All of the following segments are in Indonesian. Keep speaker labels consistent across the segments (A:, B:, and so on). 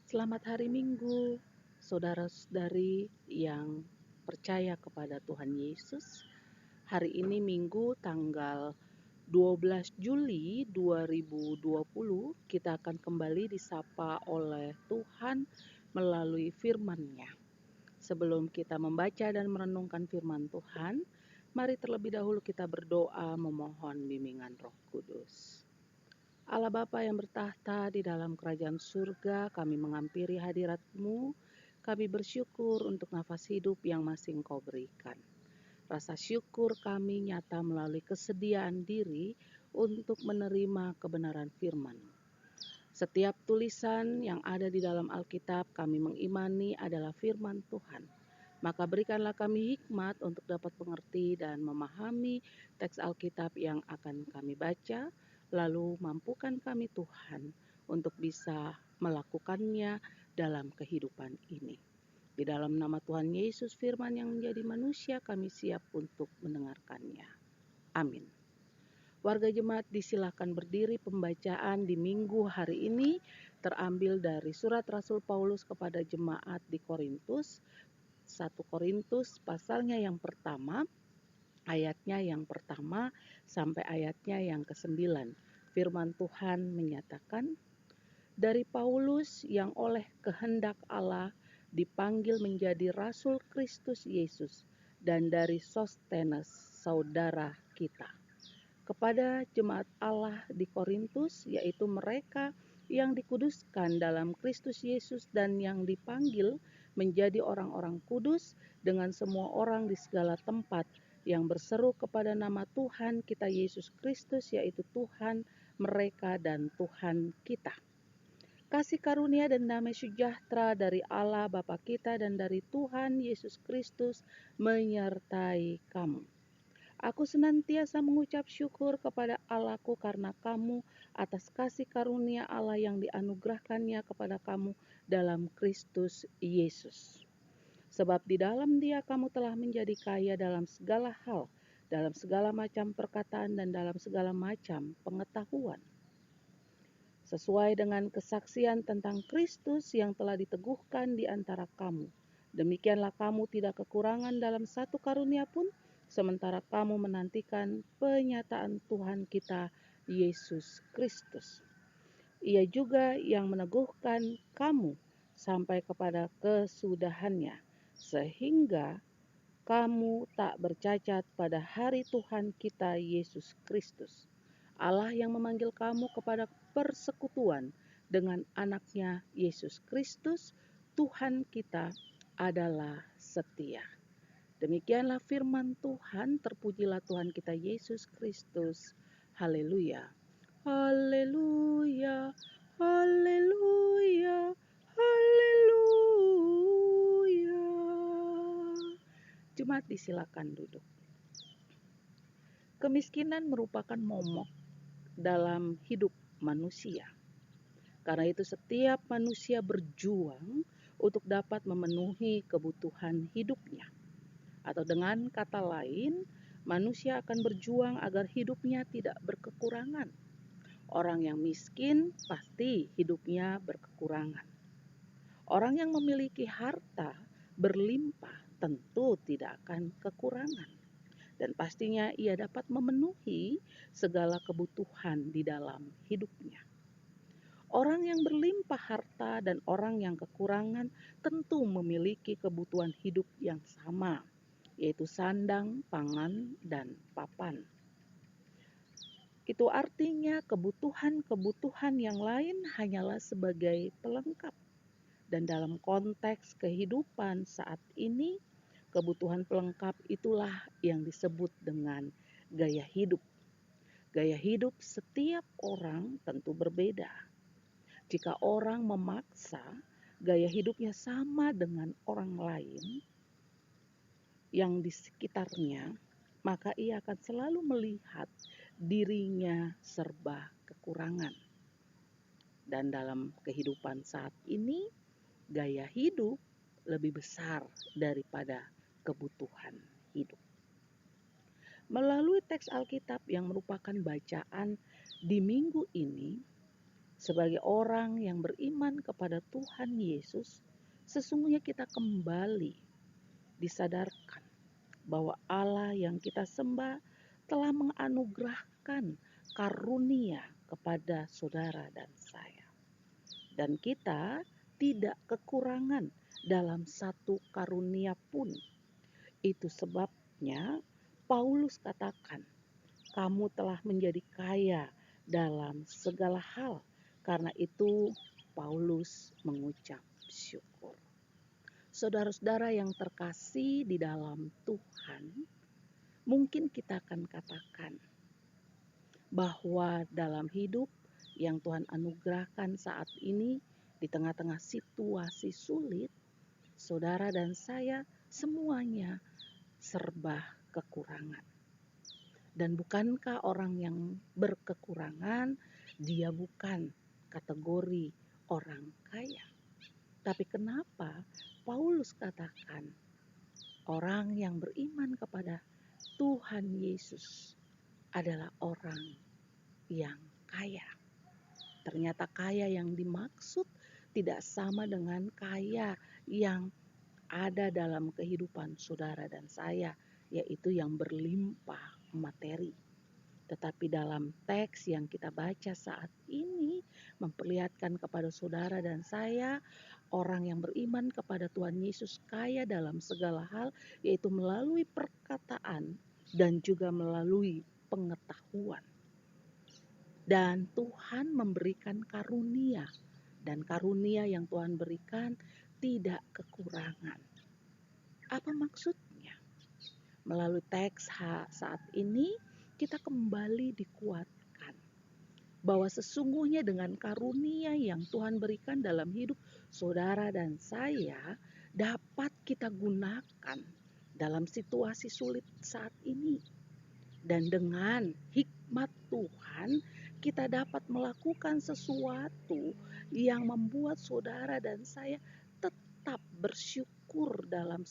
A: Selamat hari Minggu, saudara-saudari yang percaya kepada Tuhan Yesus. Hari ini Minggu tanggal 12 Juli 2020, kita akan kembali disapa oleh Tuhan melalui firman-Nya. Sebelum kita membaca dan merenungkan firman Tuhan, mari terlebih dahulu kita berdoa memohon bimbingan Roh Kudus. Allah Bapa yang bertahta di dalam kerajaan surga, kami menghampiri hadirat-Mu. Kami bersyukur untuk nafas hidup yang masih Engkau berikan. Rasa syukur kami nyata melalui kesediaan diri untuk menerima kebenaran firman. Setiap tulisan yang ada di dalam Alkitab kami mengimani adalah firman Tuhan. Maka berikanlah kami hikmat untuk dapat mengerti dan memahami teks Alkitab yang akan kami baca. Lalu mampukan kami Tuhan untuk bisa melakukannya dalam kehidupan ini. Di dalam nama Tuhan Yesus firman yang menjadi manusia, kami siap untuk mendengarkannya. Amin. Warga jemaat disilakan berdiri. Pembacaan di minggu hari ini terambil dari surat Rasul Paulus kepada jemaat di Korintus. 1 Korintus pasalnya yang pertama, ayatnya yang pertama sampai ayatnya yang ke-9. Firman Tuhan menyatakan, dari Paulus yang oleh kehendak Allah dipanggil menjadi Rasul Kristus Yesus, dan dari Sostenes saudara kita, kepada jemaat Allah di Korintus, yaitu mereka yang dikuduskan dalam Kristus Yesus dan yang dipanggil menjadi orang-orang kudus dengan semua orang di segala tempat yang berseru kepada nama Tuhan kita Yesus Kristus, yaitu Tuhan mereka dan Tuhan kita. Kasih karunia dan damai sejahtera dari Allah Bapa kita dan dari Tuhan Yesus Kristus menyertai kamu. Aku senantiasa mengucap syukur kepada Allahku karena kamu atas kasih karunia Allah yang dianugerahkannya kepada kamu dalam Kristus Yesus. Sebab di dalam Dia kamu telah menjadi kaya dalam segala hal, dalam segala macam perkataan dan dalam segala macam pengetahuan. Sesuai dengan kesaksian tentang Kristus yang telah diteguhkan di antara kamu. Demikianlah kamu tidak kekurangan dalam satu karunia pun, sementara kamu menantikan penyataan Tuhan kita Yesus Kristus. Ia juga yang meneguhkan kamu sampai kepada kesudahannya, sehingga kamu tak bercacat pada hari Tuhan kita Yesus Kristus. Allah yang memanggil kamu kepada persekutuan dengan anaknya Yesus Kristus, Tuhan kita adalah setia. Demikianlah firman Tuhan, terpujilah Tuhan kita Yesus Kristus. Haleluya. Haleluya, haleluya, haleluya. Jemaat disilakan duduk. Kemiskinan merupakan momok dalam hidup manusia. Karena itu setiap manusia berjuang untuk dapat memenuhi kebutuhan hidupnya. Atau dengan kata lain, manusia akan berjuang agar hidupnya tidak berkekurangan. Orang yang miskin pasti hidupnya berkekurangan. Orang yang memiliki harta berlimpah tentu tidak akan kekurangan. Dan pastinya ia dapat memenuhi segala kebutuhan di dalam hidupnya. Orang yang berlimpah harta dan orang yang kekurangan tentu memiliki kebutuhan hidup yang sama, yaitu sandang, pangan, dan papan. Itu artinya kebutuhan-kebutuhan yang lain hanyalah sebagai pelengkap. Dan dalam konteks kehidupan saat ini, kebutuhan pelengkap itulah yang disebut dengan gaya hidup. Gaya hidup setiap orang tentu berbeda. Jika orang memaksa gaya hidupnya sama dengan orang lain yang di sekitarnya, maka ia akan selalu melihat dirinya serba kekurangan. Dan dalam kehidupan saat ini, gaya hidup lebih besar daripada kebutuhan hidup. Melalui teks Alkitab yang merupakan bacaan di minggu ini, Sebagai orang yang beriman kepada Tuhan Yesus, sesungguhnya kita kembali disadarkan bahwa Allah yang kita sembah telah menganugerahkan karunia kepada saudara dan saya. Dan kita tidak kekurangan dalam satu karunia pun. Itu sebabnya Paulus katakan, kamu telah menjadi kaya dalam segala hal. Karena itu Paulus mengucap syukur. Saudara-saudara yang terkasih di dalam Tuhan, mungkin kita akan katakan bahwa dalam hidup yang Tuhan anugerahkan saat ini, di tengah-tengah situasi sulit, saudara dan saya semuanya serba kekurangan. Dan bukankah orang yang berkekurangan, dia bukan kategori orang kaya? Tapi kenapa Paulus katakan orang yang beriman kepada Tuhan Yesus adalah orang yang kaya? Ternyata kaya yang dimaksud tidak sama dengan kaya yang ada dalam kehidupan saudara dan saya, yaitu yang berlimpah materi. Tetapi dalam teks yang kita baca saat ini memperlihatkan kepada saudara dan saya, orang yang beriman kepada Tuhan Yesus kaya dalam segala hal, yaitu melalui perkataan dan juga melalui pengetahuan. Dan Tuhan memberikan karunia, dan karunia yang Tuhan berikan tidak kekurangan. Apa maksudnya? Melalui teks saat ini kita kembali dikuatkan bahwa sesungguhnya dengan karunia yang Tuhan berikan dalam hidup saudara dan saya dapat kita gunakan dalam situasi sulit saat ini. Dan dengan hikmat Tuhan kita dapat melakukan sesuatu yang membuat saudara dan saya tetap bersyukur dalam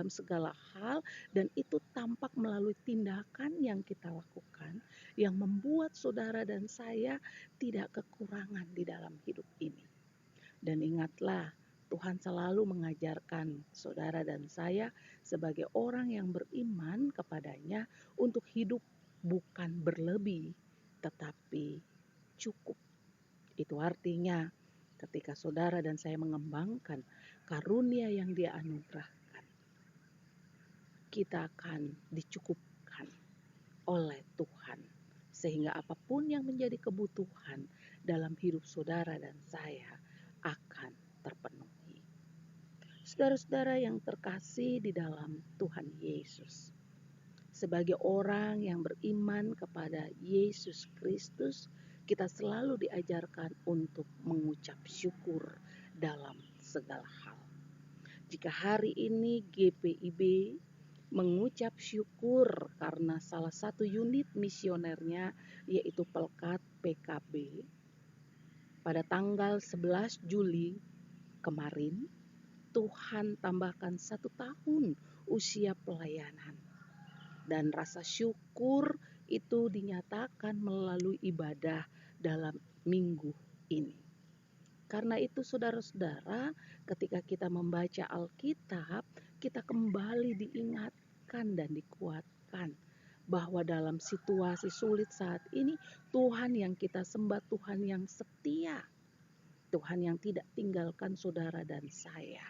A: segala hal, dan itu tampak melalui tindakan yang kita lakukan yang membuat saudara dan saya tidak kekurangan di dalam hidup ini. Dan ingatlah, Tuhan selalu mengajarkan saudara dan saya sebagai orang yang beriman kepadanya untuk hidup bukan berlebih, tetapi cukup. Itu artinya ketika saudara dan saya mengembangkan karunia yang Dia anugerahkan, kita akan dicukupkan oleh Tuhan, sehingga apapun yang menjadi kebutuhan dalam hidup saudara dan saya akan terpenuhi. Saudara-saudara yang terkasih di dalam Tuhan Yesus, sebagai orang yang beriman kepada Yesus Kristus, kita selalu diajarkan untuk mengucap syukur dalam segala hal. Jika hari ini GPIB mengucap syukur karena salah satu unit misionernya yaitu Pelkat PKB pada tanggal 11 Juli kemarin, Tuhan tambahkan 1 tahun usia pelayanan. Dan rasa syukur itu dinyatakan melalui ibadah dalam minggu ini. Karena itu saudara-saudara, ketika kita membaca Alkitab, kita kembali diingatkan dan dikuatkan bahwa dalam situasi sulit saat ini, Tuhan yang kita sembah Tuhan yang setia, Tuhan yang tidak tinggalkan saudara dan saya.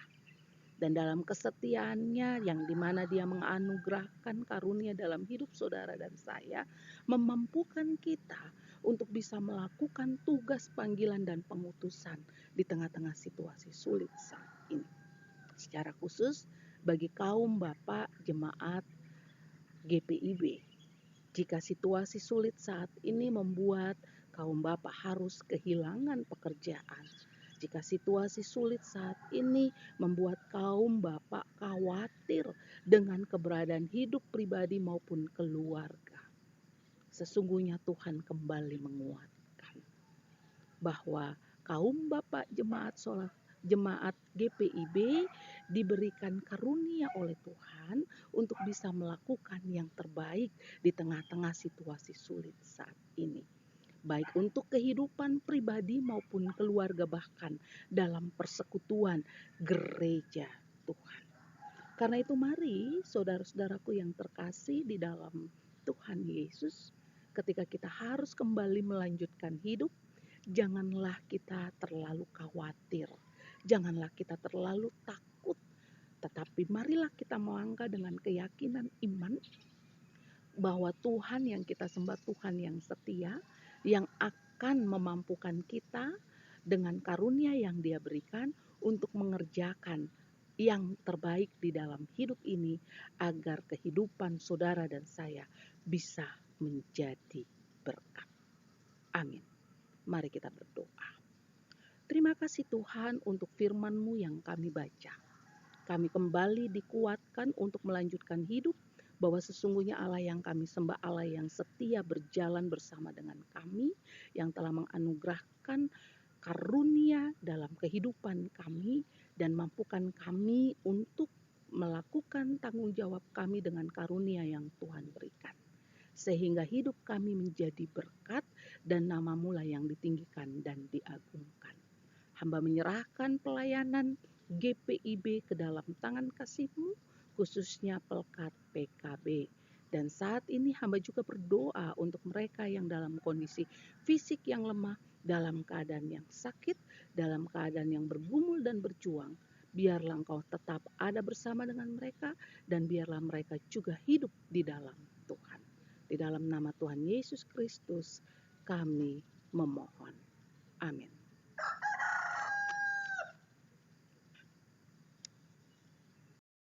A: Dan dalam kesetiaannya yang dimana Dia menganugerahkan karunia dalam hidup saudara dan saya, memampukan kita untuk bisa melakukan tugas panggilan dan pengutusan di tengah-tengah situasi sulit saat ini. Secara khusus bagi kaum Bapak Jemaat GPIB, jika situasi sulit saat ini membuat kaum Bapak harus kehilangan pekerjaan, jika situasi sulit saat ini membuat kaum Bapak khawatir dengan keberadaan hidup pribadi maupun keluarga, sesungguhnya Tuhan kembali menguatkan bahwa kaum Bapak jemaat GPIB diberikan karunia oleh Tuhan untuk bisa melakukan yang terbaik di tengah-tengah situasi sulit saat ini. baik untuk kehidupan pribadi maupun keluarga, bahkan dalam persekutuan gereja Tuhan. Karena itu mari saudara-saudaraku yang terkasih di dalam Tuhan Yesus, ketika kita harus kembali melanjutkan hidup, janganlah kita terlalu khawatir, janganlah kita terlalu takut, tetapi marilah kita melangkah dengan keyakinan iman bahwa Tuhan yang kita sembah, Tuhan yang setia, yang akan memampukan kita dengan karunia yang Dia berikan untuk mengerjakan yang terbaik di dalam hidup ini, agar kehidupan saudara dan saya bisa menjadi berkat. Amin. Mari kita berdoa. Terima kasih Tuhan untuk firman-Mu yang kami baca. Kami kembali dikuatkan untuk melanjutkan hidup, bahwa sesungguhnya Allah yang kami sembah, Allah yang setia berjalan bersama dengan kami, yang telah menganugerahkan karunia dalam kehidupan kami, dan mampukan kami untuk melakukan tanggung jawab kami dengan karunia yang Tuhan berikan. Sehingga hidup kami menjadi berkat dan nama-Mu lah yang ditinggikan dan diagungkan. Hamba menyerahkan pelayanan GPIB ke dalam tangan kasih-Mu, khususnya Pelkat PKB. Dan saat ini hamba juga berdoa untuk mereka yang dalam kondisi fisik yang lemah, dalam keadaan yang sakit, dalam keadaan yang bergumul dan berjuang. Biarlah Engkau tetap ada bersama dengan mereka, dan biarlah mereka juga hidup di dalam Tuhan. Di dalam nama Tuhan Yesus Kristus kami memohon. Amin.